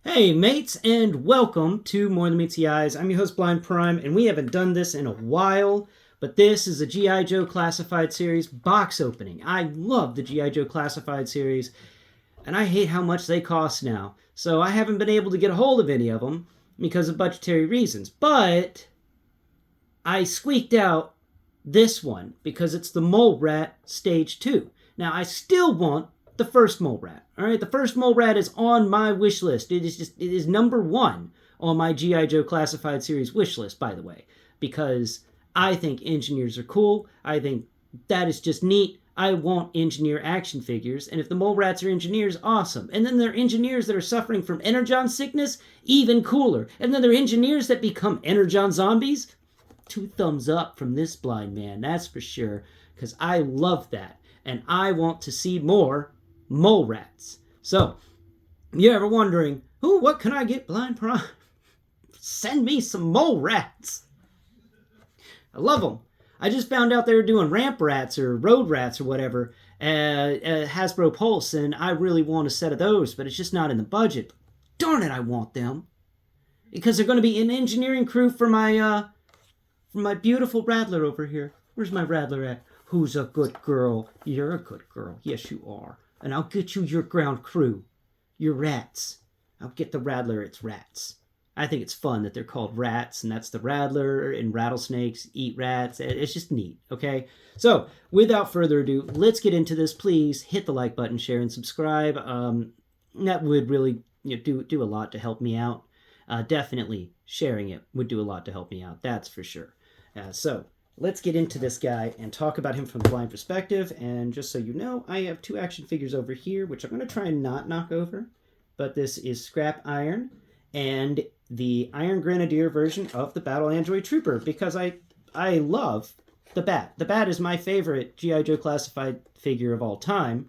Hey mates, and welcome to More Than Meets the Eyes. I'm your host Blind Prime, and we haven't done this in a while, but this is a G.I. Joe Classified series box opening. I love the G.I. Joe Classified series, and I hate how much they cost now. So I haven't been able to get a hold of any of them because of budgetary reasons. But I squeaked out this one because it's the Molerat Stage 2. Now, I still want the first Molerat. All right, the first Molerat is on my wish list. It is number one on my G.I. Joe Classified Series wish list, by the way, because I think engineers are cool. I think that is just neat. I want engineer action figures, and if the Molerats are engineers, awesome. And then there are engineers that are suffering from Energon sickness, even cooler. And then there are engineers that become Energon zombies. 2 thumbs up from this blind man, that's for sure, because I love that, and I want to see more Molerats. So, you're ever wondering, what can I get, Blind Prime? Send me some Molerats. I love them. I just found out they were doing ramp rats or road rats or whatever at Hasbro Pulse, and I really want a set of those, but it's just not in the budget. Darn it, I want them. Because they're going to be an engineering crew for my beautiful Rattler over here. Where's my Rattler at? Who's a good girl? You're a good girl. Yes, you are. And I'll get you your ground crew. Your rats. I'll get the Rattler, it's rats. I think it's fun that they're called rats, and that's the Rattler, and rattlesnakes eat rats. It's just neat, okay? So, without further ado, let's get into this. Please hit the like button, share, and subscribe. That would really do a lot to help me out. Definitely sharing it would do a lot to help me out, that's for sure. So, let's get into this guy and talk about him from the blind perspective. And just so you know, I have 2 action figures over here, which I'm going to try and not knock over. But this is Scrap Iron and the Iron Grenadier version of the Battle Android Trooper, because I love the Bat. The Bat is my favorite G.I. Joe Classified figure of all time.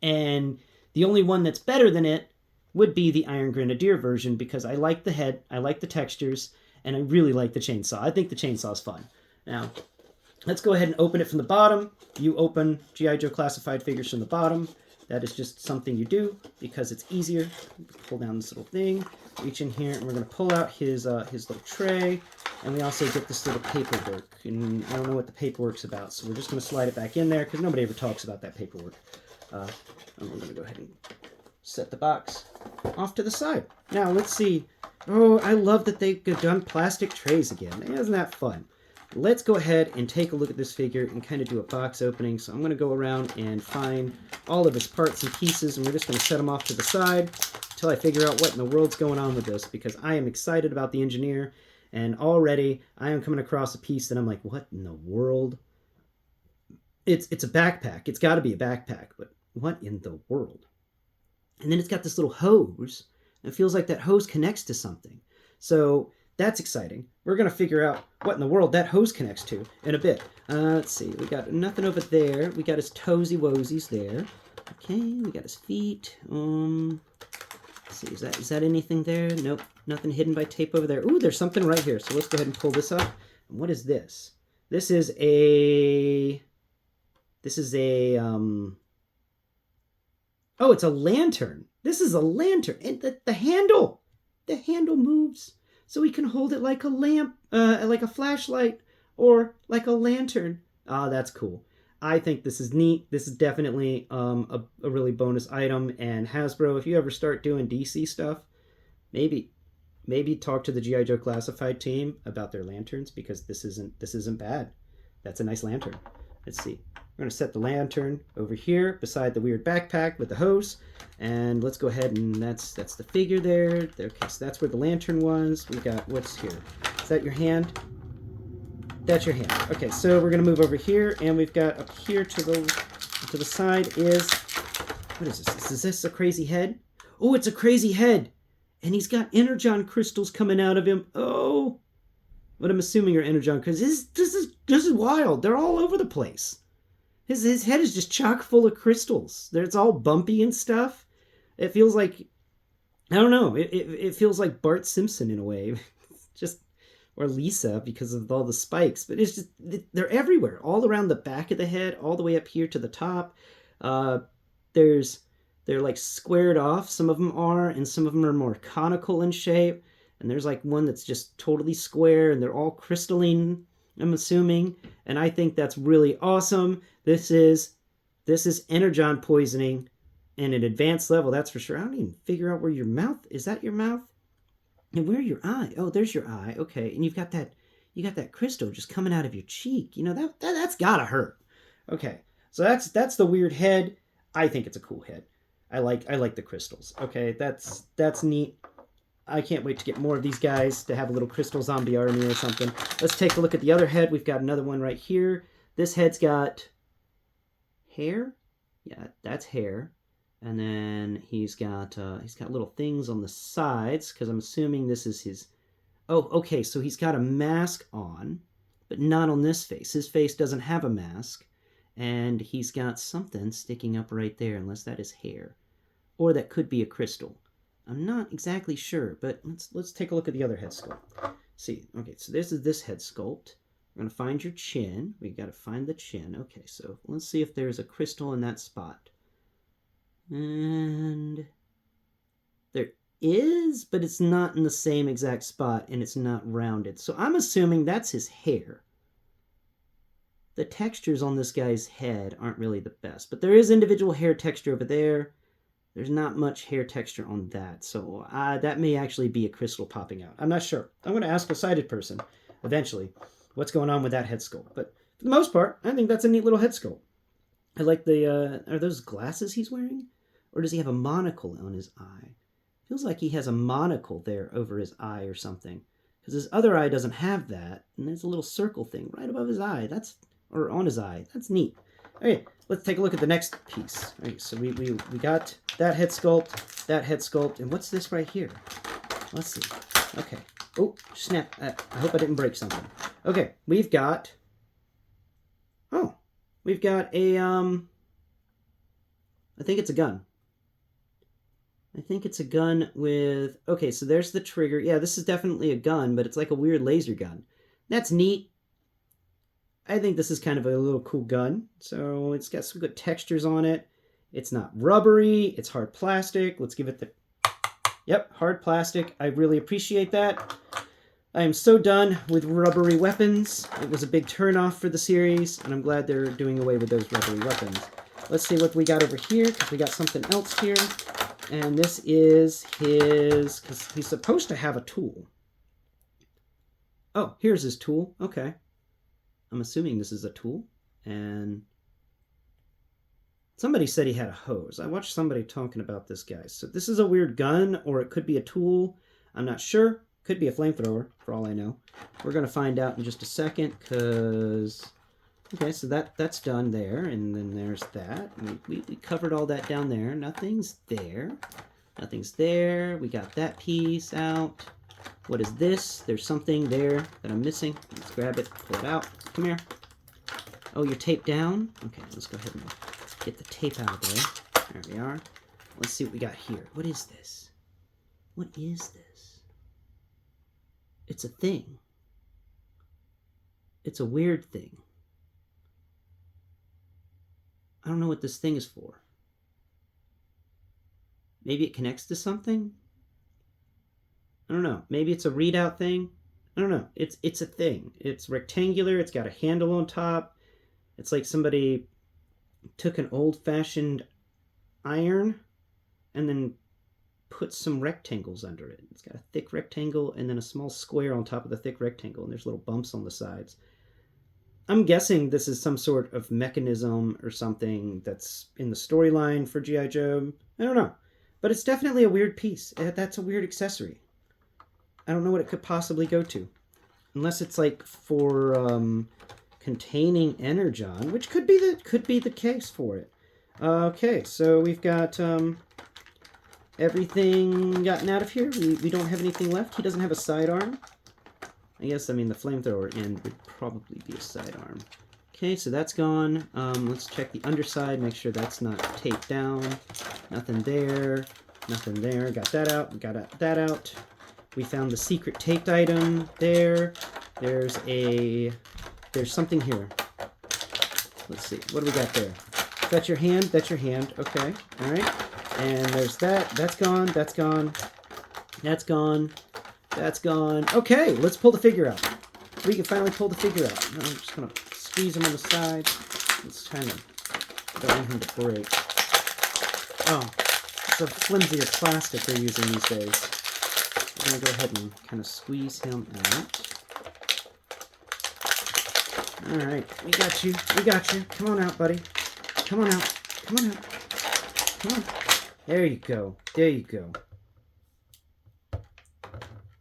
And the only one that's better than it would be the Iron Grenadier version, because I like the head, I like the textures, and I really like the chainsaw. I think the chainsaw is fun. Now, let's go ahead and open it from the bottom. You open G.I. Joe Classified figures from the bottom. That is just something you do because it's easier. Pull down this little thing, reach in here, and we're going to pull out his little tray. And we also get this little paperwork. And I don't know what the paperwork's about, so we're just going to slide it back in there because nobody ever talks about that paperwork. And we're going to go ahead and set the box off to the side. Now, let's see. Oh, I love that they've done plastic trays again. Isn't that fun? Let's go ahead and take a look at this figure and kind of do a box opening. So I'm going to go around and find all of his parts and pieces, and we're just going to set them off to the side until I figure out what in the world's going on with this, because I am excited about the engineer, and already I am coming across a piece that I'm like, what in the world? It's a backpack. It's got to be a backpack, but what in the world? And then it's got this little hose. It feels like that hose connects to something. So that's exciting. We're going to figure out what in the world that hose connects to in a bit. Let's see. We got nothing over there. We got his toesy woesies there. Okay, we got his feet. Let's see. Is that anything there? Nope. Nothing hidden by tape over there. Ooh, there's something right here. So let's go ahead and pull this up. And what is this? This is a oh, it's a lantern. This is a lantern. And the handle moves. So we can hold it like a lamp, like a flashlight, or like a lantern. Ah, that's cool. I think this is neat. This is definitely a really bonus item. And Hasbro, if you ever start doing DC stuff, maybe talk to the G.I. Joe Classified team about their lanterns, because this isn't bad. That's a nice lantern. Let's see. We're going to set the lantern over here beside the weird backpack with the hose. And let's go ahead, and that's the figure there. Okay, so that's where the lantern was. We got, what's here? Is that your hand? That's your hand. Okay, so we're going to move over here, and we've got up here to the side is, what is this? Is this a crazy head? Oh, it's a crazy head. And he's got Energon crystals coming out of him. Oh, but I'm assuming are Energon, because this is wild. They're all over the place. His head is just chock full of crystals. It's all bumpy and stuff. It feels like, I don't know, it feels like Bart Simpson in a way. Just, or Lisa, because of all the spikes. But it's just, they're everywhere. All around the back of the head, all the way up here to the top. There's they're like squared off. Some of them are, and some of them are more conical in shape. And there's like one that's just totally square, and they're all crystalline, I'm assuming. And I think that's really awesome. This is Energon poisoning and an advanced level, that's for sure. I don't even figure out where your mouth is. That your mouth? And where your eye? Oh, there's your eye. Okay, and you got that crystal just coming out of your cheek. You know that's gotta hurt. Okay, so that's the weird head. I think it's a cool head. I like the crystals. Okay, that's neat. I can't wait to get more of these guys to have a little crystal zombie army or something. Let's take a look at the other head. We've got another one right here. This head's got hair. Yeah, that's hair. And then he's got little things on the sides, because I'm assuming this is his... Oh, okay, so he's got a mask on, but not on this face. His face doesn't have a mask, and he's got something sticking up right there, unless that is hair. Or that could be a crystal. I'm not exactly sure, but let's take a look at the other head sculpt. See, okay, so this is this head sculpt. We're going to find your chin. We got to find the chin. Okay, so let's see if there's a crystal in that spot. And there is, but it's not in the same exact spot, and it's not rounded. So I'm assuming that's his hair. The textures on this guy's head aren't really the best, but there is individual hair texture over there. There's not much hair texture on that, so that may actually be a crystal popping out. I'm not sure. I'm going to ask a sighted person eventually what's going on with that head sculpt. But for the most part, I think that's a neat little head sculpt. I like the... are those glasses he's wearing? Or does he have a monocle on his eye? Feels like he has a monocle there over his eye or something. Because his other eye doesn't have that. And there's a little circle thing right above his eye. Or on his eye. That's neat. Okay, let's take a look at the next piece. Okay, so we got that head sculpt, and what's this right here? Let's see. Okay. Oh, snap. I hope I didn't break something. Okay, we've got a, I think it's a gun. I think it's a gun with, okay, so there's the trigger. Yeah, this is definitely a gun, but it's like a weird laser gun. That's neat. I think this is kind of a little cool gun. So it's got some good textures on it. It's not rubbery. It's hard plastic. Let's give it the... Yep, hard plastic. I really appreciate that. I am so done with rubbery weapons. It was a big turnoff for the series, and I'm glad they're doing away with those rubbery weapons. Let's see what we got over here, because we got something else here. And this is his... because he's supposed to have a tool. Oh, here's his tool. Okay. I'm assuming this is a tool, and somebody said he had a hose. I watched somebody talking about this guy. So this is a weird gun, or it could be a tool. I'm not sure. Could be a flamethrower, for all I know. We're going to find out in just a second, because... Okay, so that's done there, and then there's that. We covered all that down there. Nothing's there. Nothing's there. We got that piece out. What is this? There's something there that I'm missing. Let's grab it, pull it out. Come here. Oh, you're taped down? Okay, let's go ahead and get the tape out of there. There we are. Let's see what we got here. What is this? What is this? It's a thing. It's a weird thing. I don't know what this thing is for. Maybe it connects to something? I don't know. Maybe it's a readout thing. I don't know. It's a thing. It's rectangular. It's got a handle on top. It's like somebody took an old-fashioned iron and then put some rectangles under it. It's got a thick rectangle and then a small square on top of the thick rectangle, and there's little bumps on the sides. I'm guessing this is some sort of mechanism or something that's in the storyline for G.I. Joe. I don't know. But it's definitely a weird piece. That's a weird accessory. I don't know what it could possibly go to. Unless it's like for containing Energon, which could be the case for it. Okay, so we've got everything gotten out of here. We don't have anything left. He doesn't have a sidearm. I guess, I mean, the flamethrower end would probably be a sidearm. Okay, so that's gone. Let's check the underside, make sure that's not taped down. Nothing there. Nothing there. Got that out. We got that out. We found the secret taped item there. There's something here. Let's see. What do we got there? That's your hand? That's your hand. Okay. All right. And there's that. That's gone. That's gone. That's gone. That's gone. Okay, let's pull the figure out. We can finally pull the figure out. I'm just going to squeeze him on the side. It's kind of don't want him to break. Oh, it's a flimsier plastic they're using these days. I'm going to go ahead and kind of squeeze him out. Alright, we got you. We got you. Come on out, buddy. Come on out. Come on out. Come on. There you go. There you go.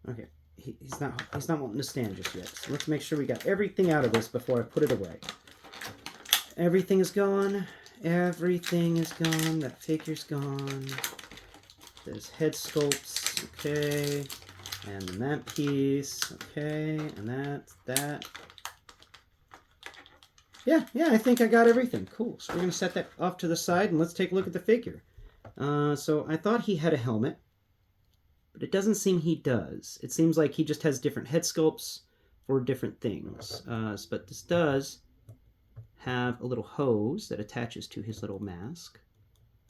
Okay, he's not wanting to stand just yet. So let's make sure we got everything out of this before I put it away. Everything is gone. Everything is gone. That figure's gone. There's head sculpts. Okay. And the map piece. Okay. And that. Yeah, I think I got everything. Cool. So we're going to set that off to the side and let's take a look at the figure. So I thought he had a helmet, but it doesn't seem he does. It seems like he just has different head sculpts for different things. But this does have a little hose that attaches to his little mask,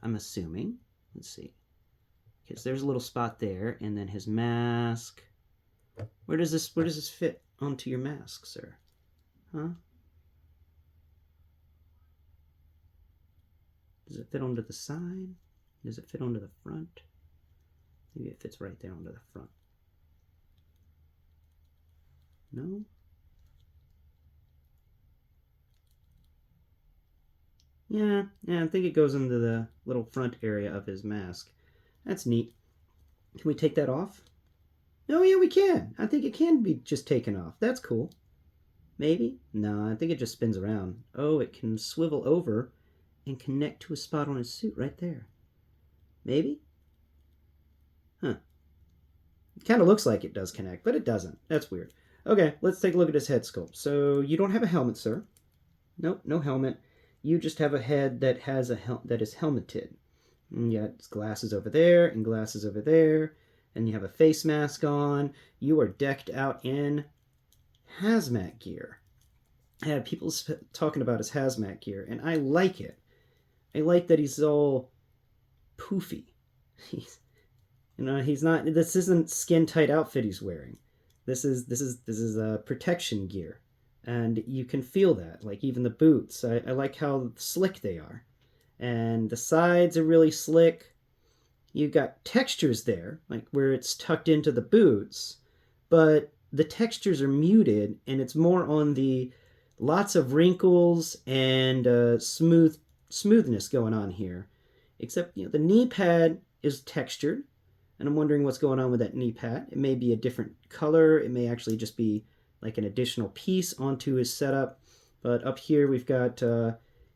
I'm assuming. Let's see. Because there's a little spot there, and then his mask. Where does this fit onto your mask, sir? Huh? Does it fit onto the side? Does it fit onto the front? Maybe it fits right there onto the front. No? Yeah, I think it goes into the little front area of his mask. That's neat. Can we take that off? Oh, yeah, we can. I think it can be just taken off. That's cool. Maybe? No, I think it just spins around. Oh, it can swivel over and connect to a spot on his suit right there. Maybe? Huh. It kind of looks like it does connect, but it doesn't. That's weird. Okay, let's take a look at his head sculpt. So you don't have a helmet, sir. Nope, no helmet. You just have a head that has that is helmeted. And you got glasses over there and glasses over there, and you have a face mask on. You are decked out in hazmat gear. I had people talking about his hazmat gear, and I like it. I like that he's all poofy. He's not. This isn't skin tight outfit he's wearing. This is protection gear. And you can feel that, like even the boots. I like how slick they are. And the sides are really slick. You've got textures there, like where it's tucked into the boots, but the textures are muted, and it's more on the lots of wrinkles and smoothness going on here. Except, the knee pad is textured, and I'm wondering what's going on with that knee pad. It may be a different color. It may actually just be like an additional piece onto his setup. But up here we've got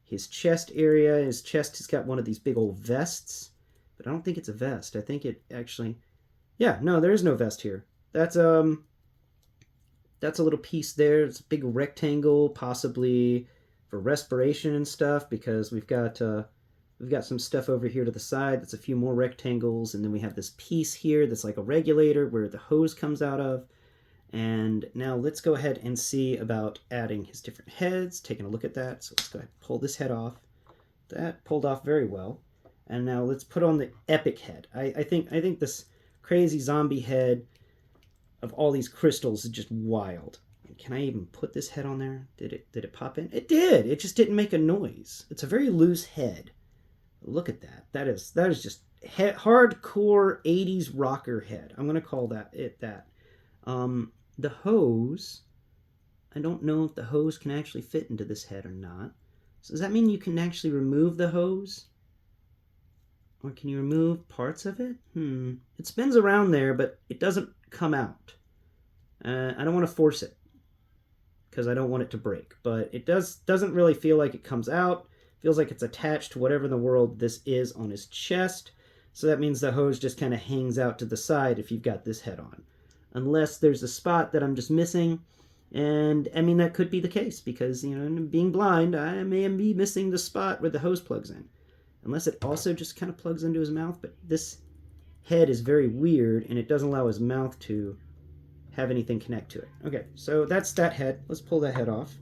his chest area. His chest has got one of these big old vests, but I don't think it's a vest. I think it actually, no, there is no vest here. That's a little piece there. It's a big rectangle, possibly for respiration and stuff, because we've got some stuff over here to the side. That's a few more rectangles, and then we have this piece here that's like a regulator where the hose comes out of. And now let's go ahead and see about adding his different heads, taking a look at that. So let's go ahead and pull this head off. That pulled off very well. And now let's put on the epic head. I think this crazy zombie head of all these crystals is just wild. And can I even put this head on there? Did it pop in? It did. It just didn't make a noise. It's a very loose head. Look at that. That is just hardcore 80s rocker head. I'm gonna call that. The hose, I don't know if the hose can actually fit into this head or not. So does that mean you can actually remove the hose? Or can you remove parts of it? It spins around there, but it doesn't come out. I don't want to force it, because I don't want it to break. But it doesn't really feel like it comes out. It feels like it's attached to whatever in the world this is on his chest. So that means the hose just kind of hangs out to the side if you've got this head on. Unless there's a spot that I'm just missing. And, I mean, that could be the case, because, being blind, I may be missing the spot where the hose plugs in. Unless it also just kind of plugs into his mouth. But this head is very weird, and it doesn't allow his mouth to have anything connect to it. Okay, so that's that head. Let's pull that head off.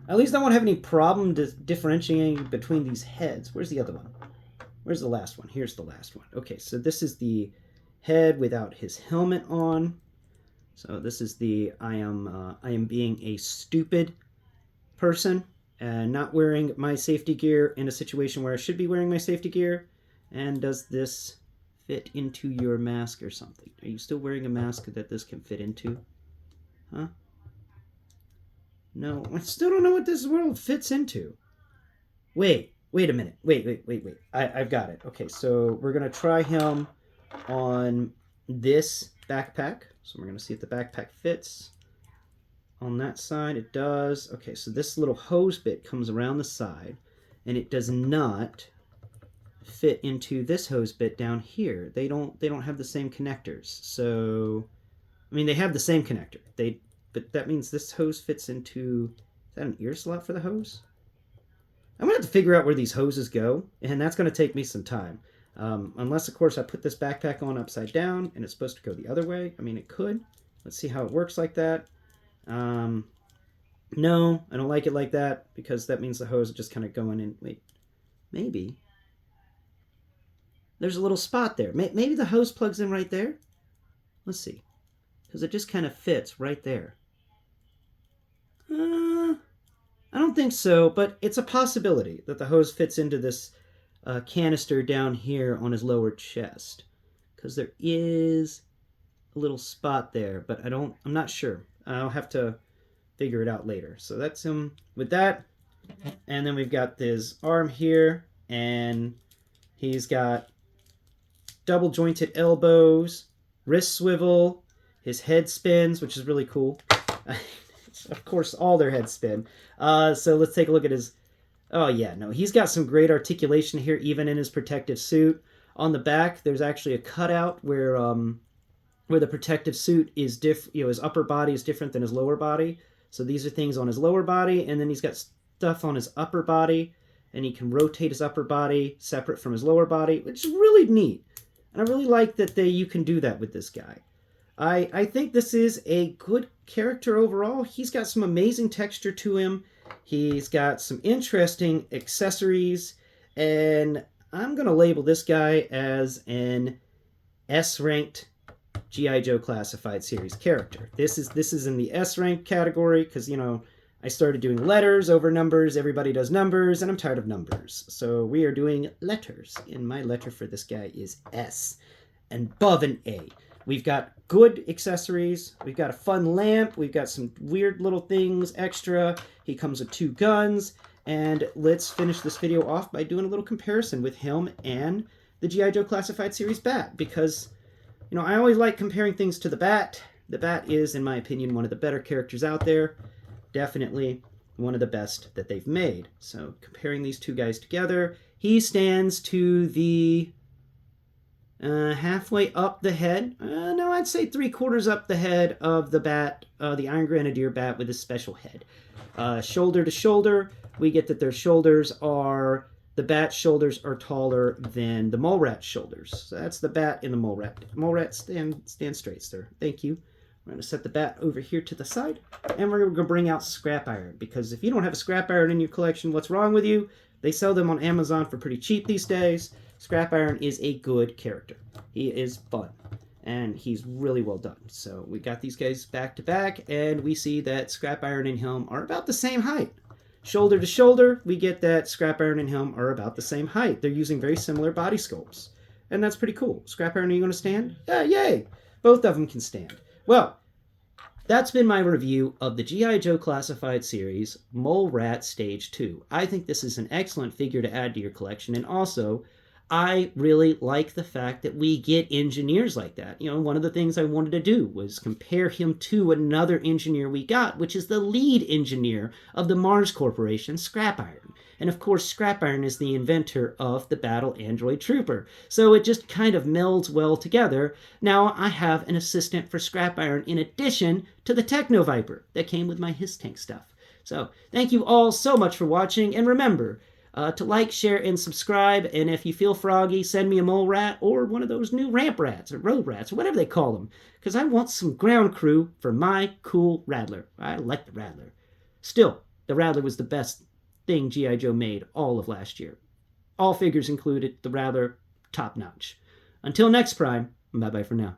At least I won't have any problem differentiating between these heads. Where's the other one? Where's the last one? Here's the last one. Okay, so this is the head without his helmet on. So this is the I am being a stupid person and not wearing my safety gear in a situation where I should be wearing my safety gear. And does this fit into your mask or something? Are you still wearing a mask that this can fit into? Huh? No, I still don't know what this world fits into. Wait a minute. Wait. I've got it. Okay, so we're going to try him on this backpack. So we're going to see if the backpack fits. On that side, it does. Okay, so this little hose bit comes around the side, and it does not fit into this hose bit down here. They don't have the same connectors. So, I mean, they have the same connector. But that means this hose fits into. Is that an ear slot for the hose? I'm gonna have to figure out where these hoses go, and that's gonna take me some time. Unless, of course, I put this backpack on upside down, and it's supposed to go the other way. I mean, it could. Let's see how it works like that. No, I don't like it like that, because that means the hose is just kind of going in. Wait, maybe. There's a little spot there. Maybe the hose plugs in right there? Let's see. Because it just kind of fits right there. I don't think so, but it's a possibility that the hose fits into this canister down here on his lower chest. Because there is a little spot there, but I'm not sure. I'll have to figure it out later. So that's him with that. And then we've got this arm here, and he's got double jointed elbows, wrist swivel, his head spins, which is really cool. Of course, all their heads spin. So let's take a look at his... Oh, yeah, no, he's got some great articulation here, even in his protective suit. On the back, there's actually a cutout where the protective suit is different. You know, his upper body is different than his lower body. So these are things on his lower body, and then he's got stuff on his upper body, and he can rotate his upper body separate from his lower body, which is really neat. And I really like that you can do that with this guy. I think this is a good character overall. He's got some amazing texture to him. He's got some interesting accessories, and I'm going to label this guy as an S-ranked G.I. Joe Classified Series character. This is in the S-rank category because, you know, I started doing letters over numbers. Everybody does numbers, and I'm tired of numbers. So we are doing letters, and my letter for this guy is S, and above an A. We've got good accessories. We've got a fun lamp. We've got some weird little things extra. He comes with 2 guns. And let's finish this video off by doing a little comparison with him and the G.I. Joe Classified Series Bat. Because, you know, I always like comparing things to the Bat. The Bat is, in my opinion, one of the better characters out there. Definitely one of the best that they've made. So comparing these two guys together, he stands to the... halfway up the head. No, I'd say 3/4 up the head of the Bat, the Iron Grenadier Bat with his special head. Shoulder to shoulder, we get that the Bat's shoulders are taller than the Molerats' shoulders. So that's the Bat and the Molerat. Molerat, stand straight, sir. Thank you. We're going to set the Bat over here to the side, and we're going to bring out scrap iron, because if you don't have a scrap iron in your collection, what's wrong with you? They sell them on Amazon for pretty cheap these days. Scrap Iron is a good character. He is fun, and he's really well done. So we got these guys back to back, and we see that Scrap Iron and him are about the same height. Shoulder to shoulder, we get that Scrap Iron and him are about the same height. They're using very similar body sculpts, and that's pretty cool. Scrap Iron, are you going to stand? Yeah, yay! Both of them can stand. Well, that's been my review of the G.I. Joe Classified Series Molerats Stage 2. I think this is an excellent figure to add to your collection, and also... I really like the fact that we get engineers like that. You know, one of the things I wanted to do was compare him to another engineer we got, which is the lead engineer of the Mars Corporation, Scrap Iron. And of course, Scrap Iron is the inventor of the Battle Android Trooper. So it just kind of melds well together. Now I have an assistant for Scrap Iron in addition to the Techno Viper that came with my His Tank stuff. So thank you all so much for watching, and remember, to like, share, and subscribe, and if you feel froggy, send me a mole rat or one of those new ramp rats or road rats or whatever they call them, because I want some ground crew for my cool Rattler. I like the Rattler. Still, the Rattler was the best thing G.I. Joe made all of last year. all figures included, the rather top-notch. Until next Prime, bye-bye for now.